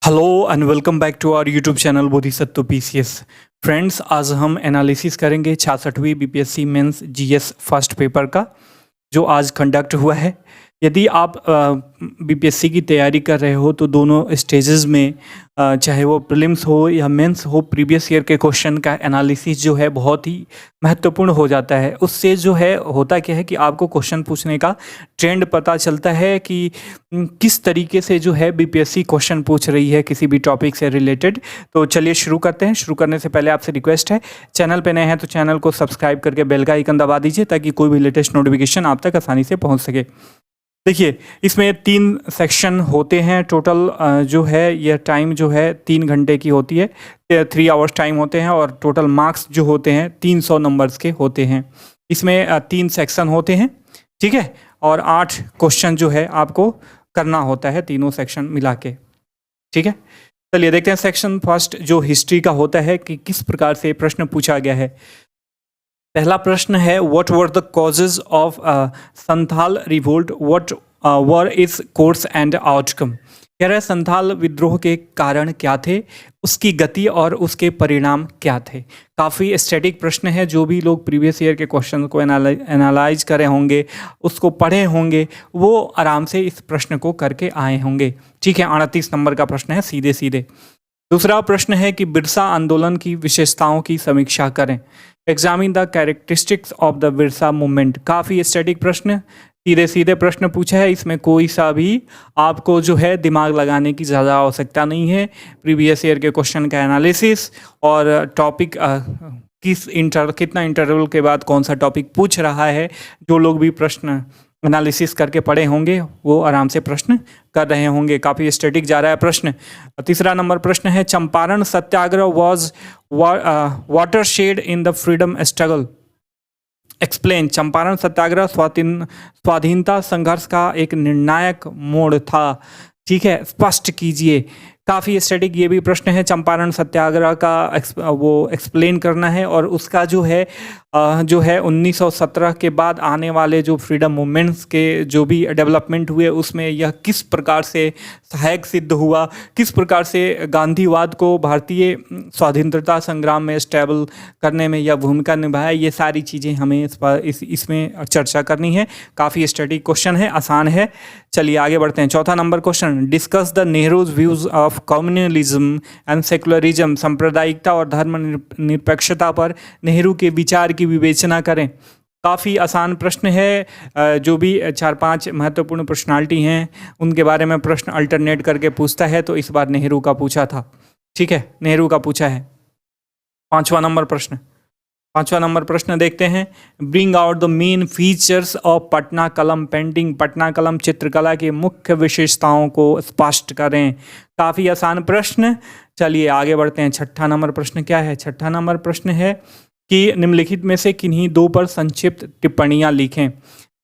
Hello and welcome back to our YouTube channel Bodhisattva PCS. Friends, आज हम analysis करेंगे 66वीं BPSC mains GS first paper का जो आज कंडक्ट हुआ है। यदि आप बीपीएससी की तैयारी कर रहे हो तो दोनों स्टेजेस में चाहे वो प्रीलिम्स हो या मेंस हो, प्रीवियस ईयर के क्वेश्चन का एनालिसिस जो है बहुत ही महत्वपूर्ण हो जाता है। उससे जो है होता क्या है कि आपको क्वेश्चन पूछने का ट्रेंड पता चलता है कि किस तरीके से जो है बीपीएससी क्वेश्चन पूछ रही है किसी भी टॉपिक से रिलेटेड। तो चलिए शुरू करते हैं। शुरू करने से पहले आपसे रिक्वेस्ट है, चैनल पे नए हैं तो चैनल को सब्सक्राइब करके बेल का आइकन दबा दीजिए ताकि कोई भी लेटेस्ट नोटिफिकेशन आप तक आसानी से पहुंच सके। देखिए, इसमें 3 सेक्शन होते हैं टोटल। जो है यह टाइम जो है 3 घंटे की होती है, 3 आवर्स टाइम होते हैं और टोटल मार्क्स जो होते हैं 300 नंबर्स के होते हैं। इसमें 3 सेक्शन होते हैं, ठीक है, और 8 क्वेश्चन जो है आपको करना होता है तीनों सेक्शन मिला के, ठीक है। चलिए देखते हैं सेक्शन फर्स्ट जो हिस्ट्री का होता है कि किस प्रकार से प्रश्न पूछा गया है। पहला प्रश्न है, what were the causes of Santhal revolt, what were its course and outcome. कह रहा है संथाल विद्रोह के कारण क्या थे, उसकी गति और उसके परिणाम क्या थे। काफ़ी स्टैटिक प्रश्न है। जो भी लोग प्रीवियस ईयर के क्वेश्चन को एनालाइज करे होंगे, उसको पढ़े होंगे, वो आराम से इस प्रश्न को करके आए होंगे, ठीक है। 38 नंबर का प्रश्न है, सीधे सीधे। दूसरा प्रश्न है कि बिरसा आंदोलन की विशेषताओं की समीक्षा करें। Examine the characteristics of the Birsa movement. काफ़ी स्टैटिक प्रश्न, सीधे सीधे प्रश्न पूछा है। इसमें कोई सा भी आपको जो है दिमाग लगाने की ज़्यादा आवश्यकता नहीं है। प्रीवियस ईयर के क्वेश्चन का एनालिसिस और टॉपिक कितना इंटरवल के बाद कौन सा टॉपिक पूछ रहा है, जो लोग भी प्रश्न एनालिसिस करके पढ़े होंगे वो आराम से प्रश्न कर रहे होंगे। काफ़ी स्टैटिक जा रहा है प्रश्न। तीसरा नंबर प्रश्न है, Champaran Satyagraha was watershed in the freedom struggle. Explain. Champaran Satyagraha स्वाधीनता संघर्ष का एक निर्णायक मोड़ था, ठीक है, स्पष्ट कीजिए। काफ़ी स्टैटिक ये भी प्रश्न है। चंपारण सत्याग्रह का वो एक्सप्लेन करना है और उसका जो है 1917 के बाद आने वाले जो फ्रीडम मूवमेंट्स के जो भी डेवलपमेंट हुए उसमें यह किस प्रकार से सहायक सिद्ध हुआ, किस प्रकार से गांधीवाद को भारतीय स्वाधीनता संग्राम में स्टेबल करने में यह भूमिका निभाया, ये सारी चीज़ें हमें इसमें चर्चा करनी है। काफ़ी स्टैटिक क्वेश्चन है, आसान है। चलिए आगे बढ़ते हैं। चौथा number question, discuss the Nehru's views of communalism and secularism. सांप्रदायिकता और धर्मनिरपेक्षता पर नेहरू के विचार की विवेचना करें। काफ़ी आसान प्रश्न है। जो भी 4-5 महत्वपूर्ण पर्सनालिटी हैं उनके बारे में प्रश्न अल्टरनेट करके पूछता है, तो इस बार नेहरू का पूछा था, ठीक है, नेहरू का पूछा है। पांचवा नंबर प्रश्न देखते हैं, bring out the main features of Patna कलम पेंटिंग। पटना कलम चित्रकला की मुख्य विशेषताओं को स्पष्ट करें। काफ़ी आसान प्रश्न। चलिए आगे बढ़ते हैं। छठा नंबर प्रश्न क्या है। छठा नंबर प्रश्न है कि निम्नलिखित में से किन्हीं 2 पर संक्षिप्त टिप्पणियां लिखें।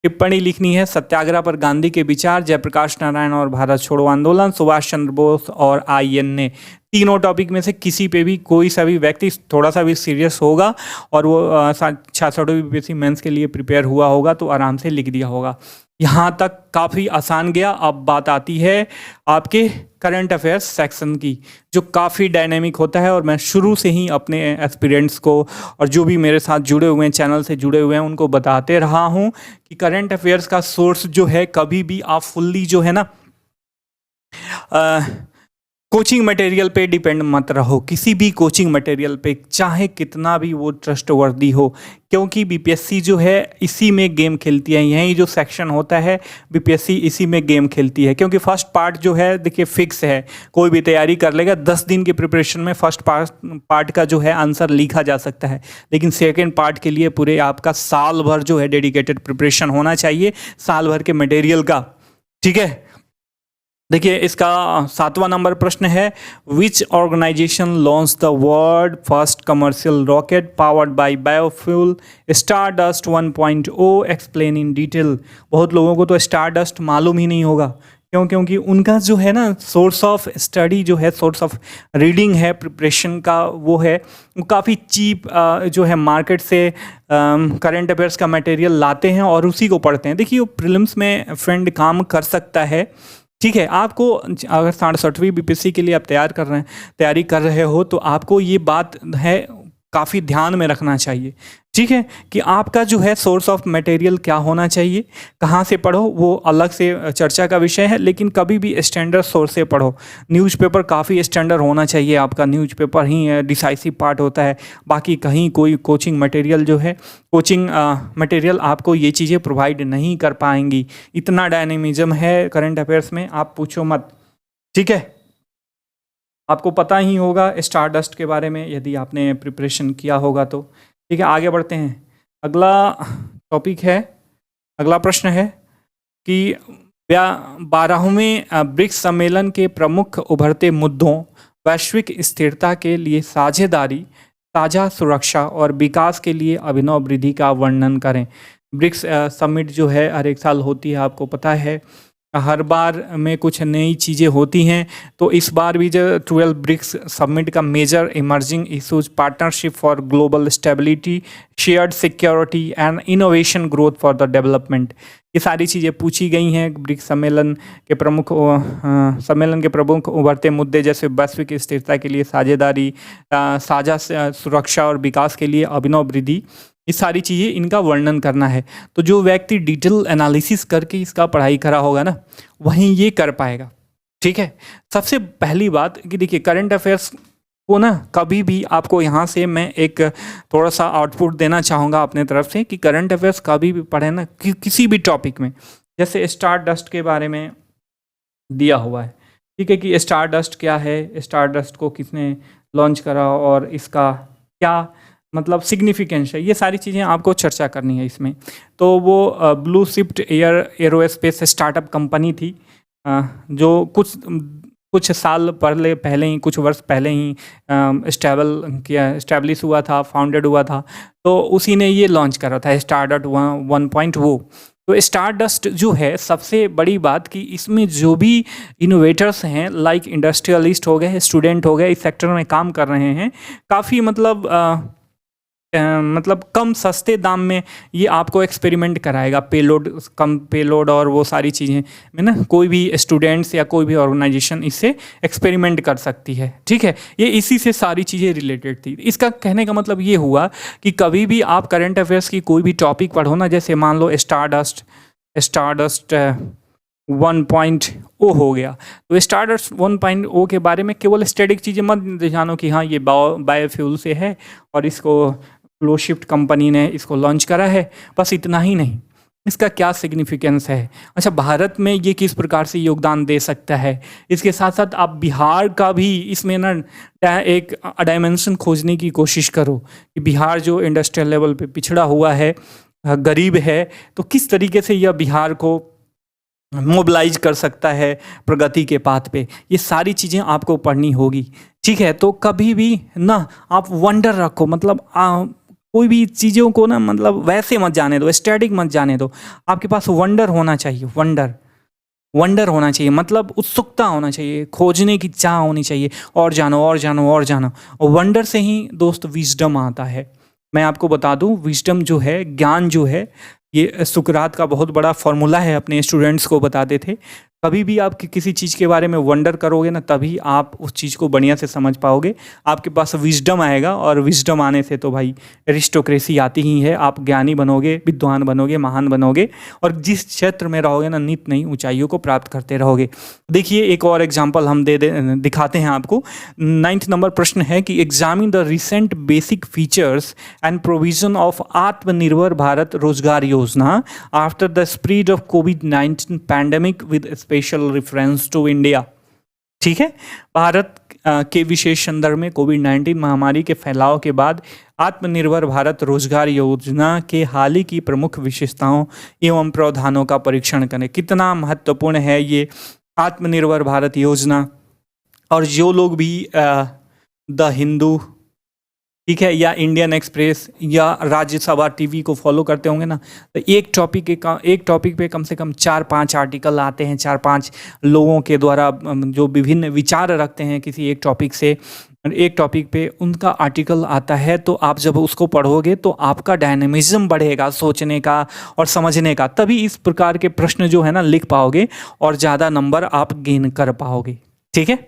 टिप्पणी लिखनी है, सत्याग्रह पर गांधी के विचार, जयप्रकाश नारायण और भारत छोड़ो आंदोलन, सुभाष चंद्र बोस और IN ने। तीनों टॉपिक में से किसी पे भी कोई सा भी व्यक्ति थोड़ा सा भी सीरियस होगा और वो 66वीं बीपीएससी मेंस के लिए प्रिपेयर हुआ होगा तो आराम से लिख दिया होगा। यहाँ तक काफ़ी आसान गया। अब बात आती है आपके करंट अफेयर्स सेक्शन की, जो काफ़ी डायनेमिक होता है और मैं शुरू से ही अपने एस्पिरेंट्स को और जो भी मेरे साथ जुड़े हुए हैं, चैनल से जुड़े हुए हैं, उनको बताते रहा हूँ कि करंट अफेयर्स का सोर्स जो है कभी भी आप फुल्ली जो है ना कोचिंग मटेरियल पे डिपेंड मत रहो। किसी भी कोचिंग मटेरियल पे, चाहे कितना भी वो ट्रस्टवर्दी हो, क्योंकि बीपीएससी जो है इसी में गेम खेलती है। यही जो सेक्शन होता है बीपीएससी इसी में गेम खेलती है। क्योंकि फर्स्ट पार्ट जो है देखिए फिक्स है, कोई भी तैयारी कर लेगा 10 दिन की प्रिपरेशन में फर्स्ट पार्ट का जो है आंसर लिखा जा सकता है। लेकिन सेकेंड पार्ट के लिए पूरे आपका साल भर जो है डेडिकेटेड प्रिपरेशन होना चाहिए, साल भर के मटेरियल का, ठीक है। देखिए इसका 7वां नंबर प्रश्न है, which organisation launch the world first commercial rocket powered by biofuel Stardust 1.0, explain in detail. बहुत लोगों को तो स्टारडस्ट मालूम ही नहीं होगा, क्योंकि उनका जो है ना सोर्स ऑफ स्टडी जो है, सोर्स ऑफ रीडिंग है, प्रिपरेशन का वो है, वो काफ़ी चीप जो है मार्केट से करंट अफेयर्स का मटेरियल लाते हैं और उसी को पढ़ते हैं। देखिए प्रीलिम्स में फ्रेंड काम कर सकता है, ठीक है, आपको अगर 67वीं बीपीएससी के लिए आप तैयारी कर रहे हो तो आपको ये बात है काफ़ी ध्यान में रखना चाहिए। ठीक है, कि आपका जो है सोर्स ऑफ मटेरियल क्या होना चाहिए, कहाँ से पढ़ो वो अलग से चर्चा का विषय है, लेकिन कभी भी स्टैंडर्ड सोर्स से पढ़ो। न्यूज़पेपर काफ़ी स्टैंडर्ड होना चाहिए, आपका न्यूज़पेपर ही डिसाइसिव पार्ट होता है। बाकी कहीं कोई कोचिंग मटेरियल जो है, कोचिंग मटेरियल आपको ये चीज़ें प्रोवाइड नहीं कर पाएंगी। इतना डायनेमिज्म है करंट अफेयर्स में, आप पूछो मत। ठीक है, आपको पता ही होगा स्टारडस्ट के बारे में यदि आपने प्रिपरेशन किया होगा तो। ठीक है, आगे बढ़ते हैं। अगला टॉपिक है, अगला प्रश्न है कि 12वें ब्रिक्स सम्मेलन के प्रमुख उभरते मुद्दों, वैश्विक स्थिरता के लिए साझेदारी, साझा सुरक्षा और विकास के लिए अभिनव वृद्धि का वर्णन करें। ब्रिक्स समिट जो है हर एक साल होती है, आपको पता है। हर बार में कुछ नई चीज़ें होती हैं, तो इस बार भी जो 12 ब्रिक्स समिट का major emerging issues, partnership for global stability, shared security and innovation growth for the development, ये सारी चीज़ें पूछी गई हैं। ब्रिक्स सम्मेलन के प्रमुख उभरते मुद्दे जैसे वैश्विक स्थिरता के लिए साझेदारी, साझा सुरक्षा और विकास के लिए अभिनव वृद्धि, ये सारी चीज़ें इनका वर्णन करना है। तो जो व्यक्ति डिटेल एनालिसिस करके इसका पढ़ाई करा होगा ना, वहीं ये कर पाएगा। ठीक है, सबसे पहली बात कि देखिए करंट अफेयर्स को ना कभी भी आपको यहाँ से मैं एक थोड़ा सा आउटपुट देना चाहूँगा अपने तरफ से कि करंट अफेयर्स कभी भी पढ़े ना किसी भी टॉपिक में, जैसे स्टार डस्ट के बारे में दिया हुआ है। ठीक है, कि स्टार डस्ट क्या है, स्टार डस्ट को किसने लॉन्च करा और इसका क्या मतलब सिग्निफिकेंस है, ये सारी चीज़ें आपको चर्चा करनी है इसमें। तो वो blue shift aerospace startup company थी, जो कुछ साल पहले ही, कुछ वर्ष पहले ही इस्टेब्लिश हुआ था, फाउंडेड हुआ था। तो उसी ने ये लॉन्च करा था स्टारडस्ट 1.0। तो स्टारडस्ट जो है, सबसे बड़ी बात कि इसमें जो भी इनोवेटर्स हैं, लाइक इंडस्ट्रियलिस्ट हो गए, स्टूडेंट हो गए, इस सेक्टर में काम कर रहे हैं, काफ़ी मतलब कम सस्ते दाम में ये आपको एक्सपेरिमेंट कराएगा। कम पेलोड और वो सारी चीज़ें में ना कोई भी स्टूडेंट्स या कोई भी ऑर्गेनाइजेशन इससे एक्सपेरिमेंट कर सकती है। ठीक है, ये इसी से सारी चीज़ें रिलेटेड थी। इसका कहने का मतलब ये हुआ कि कभी भी आप करंट अफेयर्स की कोई भी टॉपिक पढ़ो ना, जैसे मान लो स्टारडस्ट 1.0 हो गया, तो स्टारडस्ट 1.0 के बारे में केवल स्टैटिक चीज़ें मत जानो कि हाँ ये बायोफ्यूल से है और इसको ब्लू शिफ्ट कंपनी ने इसको लॉन्च करा है, बस इतना ही नहीं, इसका क्या सिग्निफिकेंस है। अच्छा, भारत में ये किस प्रकार से योगदान दे सकता है। इसके साथ साथ आप बिहार का भी इसमें ना एक डायमेंशन खोजने की कोशिश करो कि बिहार जो इंडस्ट्रियल लेवल पे पिछड़ा हुआ है, गरीब है, तो किस तरीके से यह बिहार को मोबिलाइज कर सकता है प्रगति के पाथ पे। ये सारी चीज़ें आपको पढ़नी होगी। ठीक है, तो कभी भी ना आप वंडर रखो, मतलब कोई भी चीज़ों को ना मतलब वैसे मत जाने दो, स्टैटिक मत जाने दो। आपके पास वंडर होना चाहिए, वंडर होना चाहिए, मतलब उत्सुकता होना चाहिए, खोजने की चाह होनी चाहिए, और जानो और जानो और जानो। और वंडर से ही दोस्त विजडम आता है। मैं आपको बता दूं, विजडम जो है, ज्ञान जो है, ये सुकरात का बहुत बड़ा फॉर्मूला है, अपने स्टूडेंट्स को बताते थे। कभी भी आप किसी चीज़ के बारे में वंडर करोगे ना, तभी आप उस चीज़ को बढ़िया से समझ पाओगे। आपके पास विजडम आएगा, और विजडम आने से तो भाई एरिस्टोक्रेसी आती ही है। आप ज्ञानी बनोगे, विद्वान बनोगे, महान बनोगे, और जिस क्षेत्र में रहोगे ना, नित नई ऊंचाइयों को प्राप्त करते रहोगे। देखिए, एक और एग्जाम्पल हम दिखाते हैं आपको। 9th नंबर प्रश्न है कि examine the recent basic features and provision of Atmanirbhar Bharat Rozgar Yojana after the spread of कोविड-19 pandemic with special reference to India. ठीक है, भारत के विशेष संदर्भ में कोविड-19 महामारी के फैलाव के बाद आत्मनिर्भर भारत रोजगार योजना के हाल ही की प्रमुख विशेषताओं एवं प्रावधानों का परीक्षण करें। कितना महत्वपूर्ण है ये आत्मनिर्भर भारत योजना। और जो लोग भी द हिंदू ठीक है, या इंडियन एक्सप्रेस या राज्यसभा टीवी को फॉलो करते होंगे ना, तो एक टॉपिक पे कम से कम 4-5 आर्टिकल आते हैं, 4-5 लोगों के द्वारा जो विभिन्न विचार रखते हैं किसी एक टॉपिक से, एक टॉपिक पे उनका आर्टिकल आता है। तो आप जब उसको पढ़ोगे तो आपका डायनेमिज्म बढ़ेगा सोचने का और समझने का, तभी इस प्रकार के प्रश्न जो है ना लिख पाओगे और ज़्यादा नंबर आप गेन कर पाओगे। ठीक है,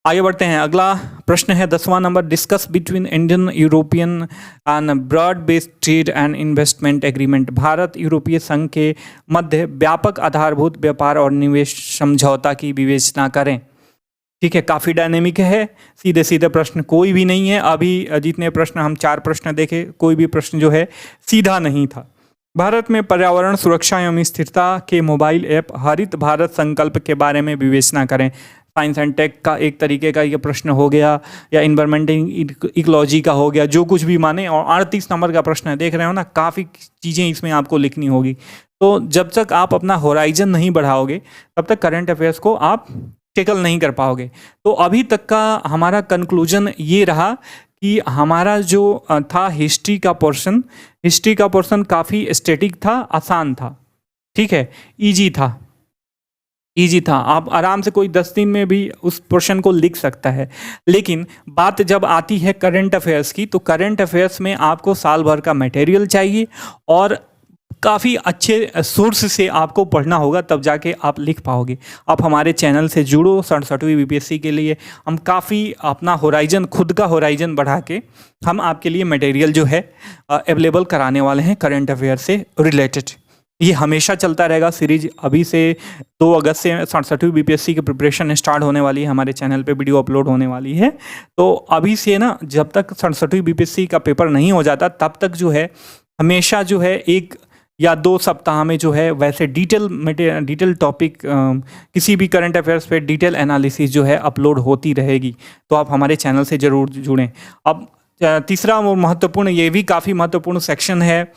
आगे बढ़ते हैं। अगला प्रश्न है 10वां number, discuss between Indian European and broad based trade and investment agreement. Bharat यूरोपीय संघ के मध्य व्यापक आधारभूत व्यापार और निवेश समझौता की विवेचना करें। ठीक है, काफ़ी डायनेमिक है, सीधे सीधे प्रश्न कोई भी नहीं है। अभी जितने प्रश्न हम 4 प्रश्न देखे, कोई भी प्रश्न जो है सीधा नहीं था। भारत में पर्यावरण सुरक्षा एवं स्थिरता के मोबाइल ऐप हरित भारत संकल्प के बारे में विवेचना करें। साइंस एंड टेक का एक तरीके का ये प्रश्न हो गया, या इन्वायरमेंटल इकोलॉजी का हो गया, जो कुछ भी माने। और 38 नंबर का प्रश्न है, देख रहे हो ना, काफ़ी चीज़ें इसमें आपको लिखनी होगी। तो जब तक आप अपना होराइजन नहीं बढ़ाओगे तब तक करंट अफेयर्स को आप टैकल नहीं कर पाओगे। तो अभी तक का हमारा कंक्लूजन ये रहा कि हमारा जो था हिस्ट्री का पोर्शन काफ़ी स्टैटिक था, आसान था। ठीक है, इजी था, आप आराम से कोई 10 दिन में भी उस पोर्शन को लिख सकता है। लेकिन बात जब आती है करंट अफेयर्स की, तो करंट अफेयर्स में आपको साल भर का मटेरियल चाहिए और काफ़ी अच्छे सोर्स से आपको पढ़ना होगा, तब जाके आप लिख पाओगे। आप हमारे चैनल से जुड़ो 67वीं बीपीएससी के लिए। हम काफ़ी अपना होराइजन, खुद का होराइजन बढ़ा के हम आपके लिए मटेरियल जो है अवेलेबल कराने वाले हैं करंट अफेयर से रिलेटेड। ये हमेशा चलता रहेगा सीरीज। अभी से 2 अगस्त से 67वीं बीपीएससी की प्रिपरेशन स्टार्ट होने वाली है, हमारे चैनल पे वीडियो अपलोड होने वाली है। तो अभी से ना, जब तक 67वीं बीपीएससी का पेपर नहीं हो जाता तब तक जो है हमेशा जो है 1 या 2 सप्ताह में जो है वैसे डिटेल टॉपिक किसी भी करंट अफेयर्स पे डिटेल एनालिसिस जो है अपलोड होती रहेगी। तो आप हमारे चैनल से ज़रूर जुड़ें। अब तीसरा वो महत्वपूर्ण, ये भी काफ़ी महत्वपूर्ण सेक्शन है,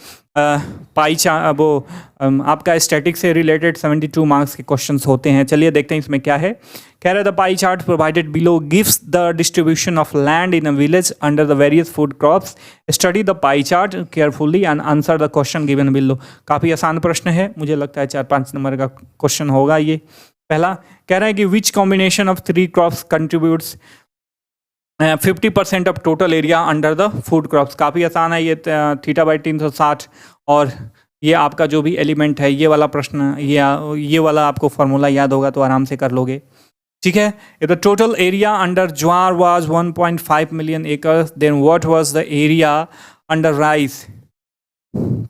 आपका स्टैटिक से रिलेटेड 72 मार्क्स के क्वेश्चंस होते हैं। चलिए देखते हैं इसमें क्या है। कह रहा है the pie chart provided below gives the distribution of land in a village under the various food crops. Study the pie chart carefully and answer the question given below. काफ़ी आसान प्रश्न है, मुझे लगता है 4-5 नंबर का क्वेश्चन होगा ये। पहला कह रहा है कि which combination of 3 crops contributes 50% of total area under the food crops. काफ़ी आसान है ये, θ/360। और ये आपका जो भी एलिमेंट है, ये वाला प्रश्न, ये वाला आपको फार्मूला याद होगा तो आराम से कर लोगे। ठीक है, the total area under jowar was 1.5 million acres, then what was the area under rice.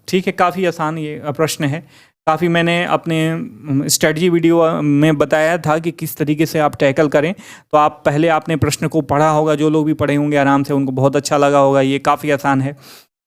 ठीक है, काफ़ी आसान ये प्रश्न है। काफ़ी मैंने अपने स्ट्रेटजी वीडियो में बताया था कि किस तरीके से आप टैकल करें। तो आप पहले आपने प्रश्न को पढ़ा होगा, जो लोग भी पढ़े होंगे आराम से उनको बहुत अच्छा लगा होगा। ये काफ़ी आसान है।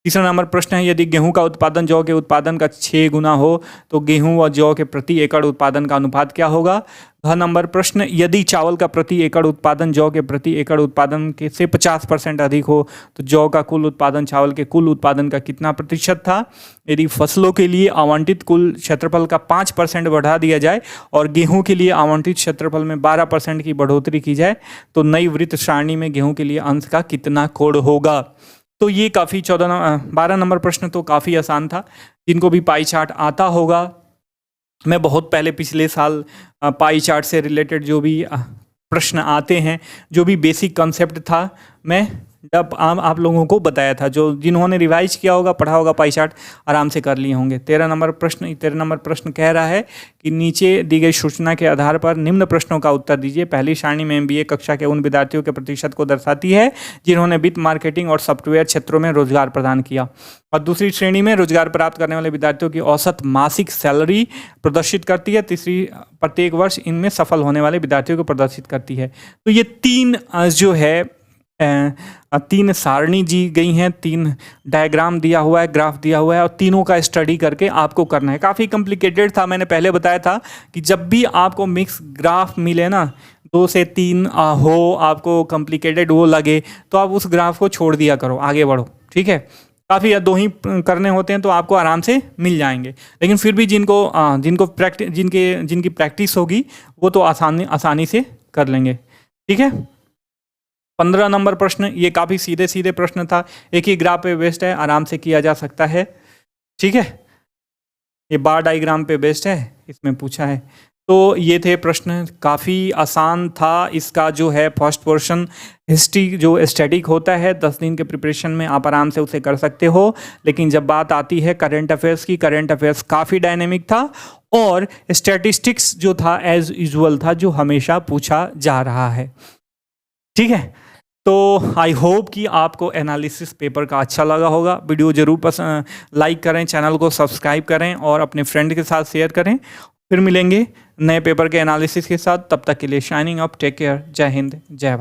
तीसरा नंबर प्रश्न है, यदि गेहूं का उत्पादन जौ के उत्पादन का 6 गुना हो तो गेहूं व जौ के प्रति एकड़ उत्पादन का अनुपात क्या होगा। घ नंबर प्रश्न, यदि चावल का प्रति एकड़ उत्पादन जौ के प्रति एकड़ उत्पादन के से 50% अधिक हो तो जौ का कुल उत्पादन चावल के कुल उत्पादन का कितना प्रतिशत था। यदि फसलों के लिए आवंटित कुल क्षेत्रफल का 5% बढ़ा दिया जाए और गेहूं के लिए आवंटित क्षेत्रफल में 12% की बढ़ोतरी की जाए तो नई वृत्त सारणी में गेहूं के लिए अंश का कितना कोण होगा। तो ये काफ़ी 12 नंबर प्रश्न तो काफ़ी आसान था। जिनको भी पाई चार्ट आता होगा, मैं बहुत पहले पिछले साल पाई चार्ट से रिलेटेड जो भी प्रश्न आते हैं, जो भी बेसिक कॉन्सेप्ट था, मैं जब आप लोगों को बताया था। जो जिन्होंने रिवाइज किया होगा, पढ़ा होगा पाई चार्ट, आराम से कर लिए होंगे। 13 नंबर प्रश्न कह रहा है कि नीचे दी गई सूचना के आधार पर निम्न प्रश्नों का उत्तर दीजिए। पहली सारणी में MBA कक्षा के उन विद्यार्थियों के प्रतिशत को दर्शाती है जिन्होंने वित्त, मार्केटिंग और सॉफ्टवेयर क्षेत्रों में रोजगार प्रदान किया। और दूसरी श्रेणी में रोजगार प्राप्त करने वाले विद्यार्थियों की औसत मासिक सैलरी प्रदर्शित करती है। तीसरी, प्रत्येक वर्ष इनमें सफल होने वाले विद्यार्थियों को प्रदर्शित करती है। तो ये 3 जो है 3 सारणी दी गई हैं, 3 डायग्राम दिया हुआ है, ग्राफ दिया हुआ है, और तीनों का स्टडी करके आपको करना है। काफ़ी कॉम्प्लिकेटेड था, मैंने पहले बताया था कि जब भी आपको मिक्स ग्राफ मिले ना, 2 से 3 हो, आपको कॉम्प्लिकेटेड वो लगे, तो आप उस ग्राफ को छोड़ दिया करो, आगे बढ़ो। ठीक है, काफ़ी 2 ही करने होते हैं तो आपको आराम से मिल जाएंगे। लेकिन फिर भी जिनकी प्रैक्टिस होगी वो तो आसानी से कर लेंगे। ठीक है, 15 नंबर प्रश्न, ये काफ़ी सीधे सीधे प्रश्न था, एक ही ग्राफ पे बेस्ड है, आराम से किया जा सकता है। ठीक है, ये बार डायग्राम पे बेस्ड है, इसमें पूछा है। तो ये थे प्रश्न, काफ़ी आसान था। इसका जो है फर्स्ट पोर्शन हिस्ट्री जो स्टैटिक होता है 10 दिन के प्रिपरेशन में आप आराम से उसे कर सकते हो, लेकिन जब बात आती है करंट अफेयर्स की, करंट अफेयर्स काफ़ी डायनेमिक था और स्टैटिस्टिक्स जो था एज यूजुअल था, जो हमेशा पूछा जा रहा है। ठीक है, तो आई होप कि आपको एनालिसिस पेपर का अच्छा लगा होगा। वीडियो जरूर पसंद लाइक करें, चैनल को सब्सक्राइब करें और अपने फ्रेंड के साथ शेयर करें। फिर मिलेंगे नए पेपर के एनालिसिस के साथ, तब तक के लिए शाइनिंग अप, टेक केयर, जय हिंद, जय भारत।